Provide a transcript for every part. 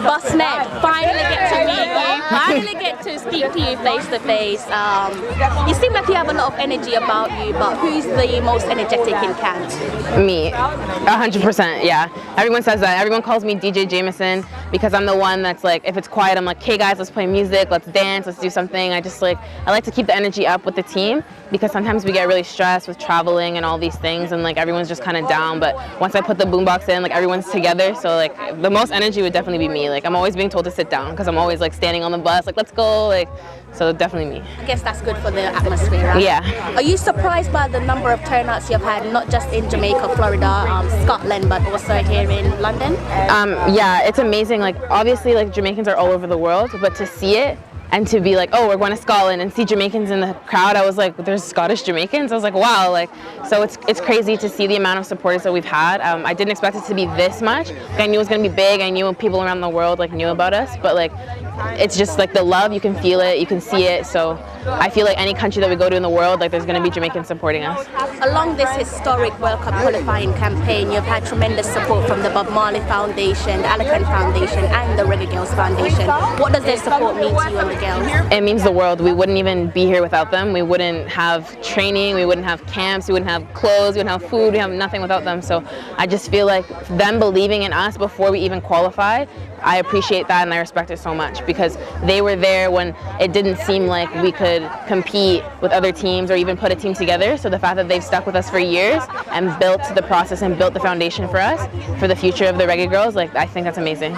Bossnet, finally get to meet you, finally get to speak to you face to face. You seem like you have a lot of energy about you, but who's the most energetic in camp? Me, 100%, yeah. Everyone says that. Everyone calls me DJ Jamieson because I'm the one that's like, if it's quiet, I'm like, hey guys, let's play music, let's dance, let's do something. I like to keep the energy up with the team because sometimes we get really stressed with traveling and all these things and like everyone's just kind of down, but once I put the boombox in, like everyone's together, so like the most energy would definitely be me. Like I'm always being told to sit down because I'm always like standing on the bus, like let's go, like, so definitely me. I guess that's good for the atmosphere, right? Yeah. Are you surprised by the number of turnouts you've had, not just in Jamaica, Florida, Scotland, but also here in London? Yeah, it's amazing. Like obviously like Jamaicans are all over the world, but to see it and to be like, oh, we're going to Scotland and see Jamaicans in the crowd, I was like, there's Scottish Jamaicans? I was like, wow, like, so it's crazy to see the amount of supporters that we've had. I didn't expect it to be this much. Like, I knew it was going to be big. I knew people around the world like knew about us, but like, it's just like the love, you can feel it, you can see it. So I feel like any country that we go to in the world, like there's going to be Jamaicans supporting us. Along this historic World Cup qualifying campaign, you've had tremendous support from the Bob Marley Foundation, the 𝗗𝗢𝗡 Foundation, and the Reggae Girls Foundation. What does their support mean to you and the girls? It means the world. We wouldn't even be here without them. We wouldn't have training, we wouldn't have camps, we wouldn't have clothes, we wouldn't have food, we have nothing without them. So I just feel like them believing in us before we even qualified, I appreciate that and I respect it so much because they were there when it didn't seem like we could compete with other teams or even put a team together. So the fact that they've stuck with us for years and built the process and built the foundation for us for the future of the Reggae Girls, like I think that's amazing.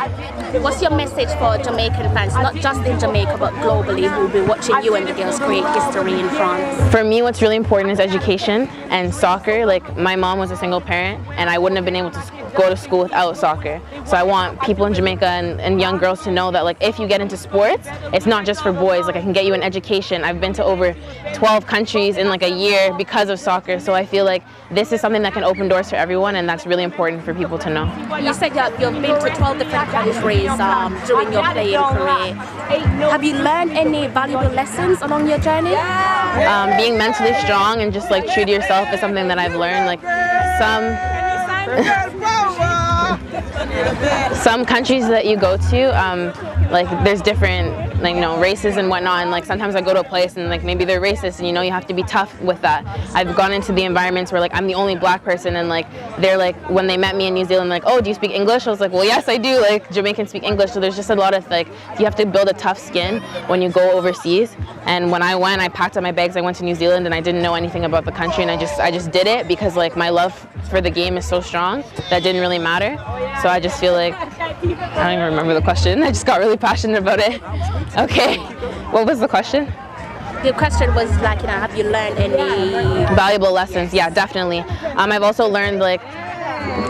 What's your message for Jamaican fans, not just in Jamaica but globally, who will be watching you and the girls create history in France? For me, what's really important is education and soccer. Like my mom was a single parent and I wouldn't have been able to go to school without soccer. So I want people in Jamaica and young girls to know that like if you get into sports, it's not just for boys. Like I can get you an education. I've been to over 12 countries in like a year because of soccer. So I feel like this is something that can open doors for everyone and that's really important for people to know. You said that you've been to 12 different countries during your playing career. Have you learned any valuable lessons along your journey? Being mentally strong and just like true to yourself is something that I've learned. Like some countries that you go to, like there's different like races and whatnot, and like sometimes I go to a place and like maybe they're racist and you have to be tough with that. I've gone into the environments where like I'm the only black person and like they're like, when they met me in New Zealand, like, oh, do you speak English? I was like, well, yes, I do. Like Jamaicans speak English. So there's just a lot of like, you have to build a tough skin when you go overseas. And when I went, I packed up my bags, I went to New Zealand and I didn't know anything about the country, and I just did it because like my love for the game is so strong that didn't really matter. So I just feel like, I don't even remember the question. I just got really passionate about it. Okay, what was the question? The question was like, have you learned any valuable lessons? Yeah, definitely. I've also learned like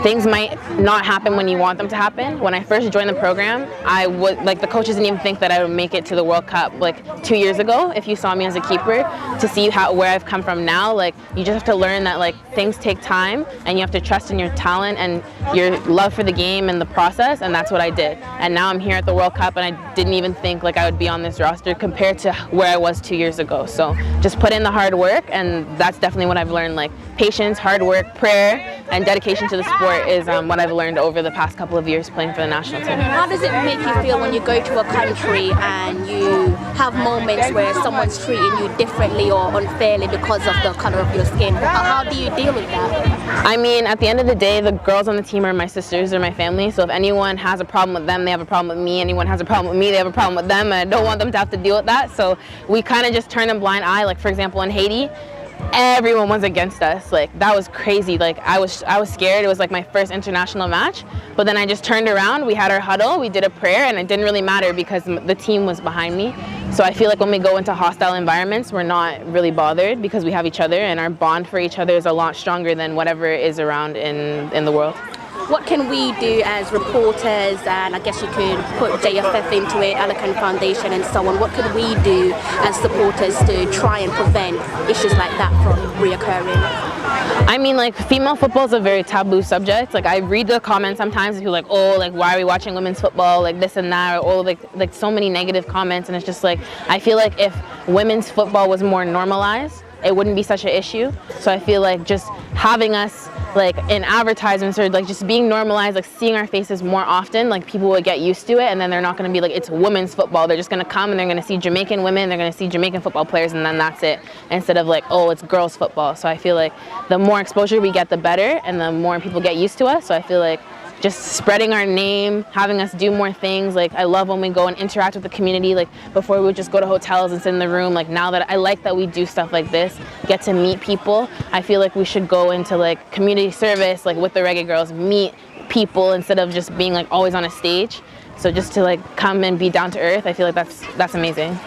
things might not happen when you want them to happen. When I first joined the program, the coaches didn't even think that I would make it to the World Cup like 2 years ago. If you saw me as a keeper, to see where I've come from now, like you just have to learn that like things take time and you have to trust in your talent and your love for the game and the process, and that's what I did. And now I'm here at the World Cup and I didn't even think like I would be on this roster compared to where I was 2 years ago. So just put in the hard work, and that's definitely what I've learned. Like patience, hard work, prayer, and dedication to the sport is what I've learned over the past couple of years playing for the national team. How does it make you feel when you go to a country and you have moments where someone's treating you differently or unfairly because of the color of your skin? How do you deal with that? I mean, at the end of the day, the girls on the team are my sisters, they're my family. So if anyone has a problem with them, they have a problem with me. Anyone has a problem with me, they have a problem with them. And I don't want them to have to deal with that. So we kind of just turn a blind eye. Like for example, in Haiti, everyone was against us. Like that was crazy. Like I was scared. It was like my first international match, but then I just turned around, we had our huddle, we did a prayer, and it didn't really matter because the team was behind me. So I feel like when we go into hostile environments, we're not really bothered because we have each other, and our bond for each other is a lot stronger than whatever is around in the world. What can we do as reporters, and I guess you could put JFF into it, 𝗗𝗢𝗡 Foundation and so on, what could we do as supporters to try and prevent issues like that from reoccurring? I mean, like, female football is a very taboo subject. Like, I read the comments sometimes and people are like, oh, like, why are we watching women's football, like this and that, or oh, like so many negative comments, and it's just like, I feel like if women's football was more normalized, it wouldn't be such an issue. So I feel like just having us like in advertisements or like just being normalized, like seeing our faces more often, like people would get used to it, and then they're not going to be like it's women's football. They're just going to come and they're going to see Jamaican women, they're going to see Jamaican football players, and then that's it, instead of like, oh, it's girls football. So I feel like the more exposure we get, the better, and the more people get used to us. So I feel like just spreading our name, having us do more things. Like I love when we go and interact with the community. Like before we would just go to hotels and sit in the room. Like now that I like that we do stuff like this, get to meet people, I feel like we should go into like community service, like with the Reggae Girls, meet people instead of just being like always on a stage. So just to like come and be down to earth, I feel like that's amazing.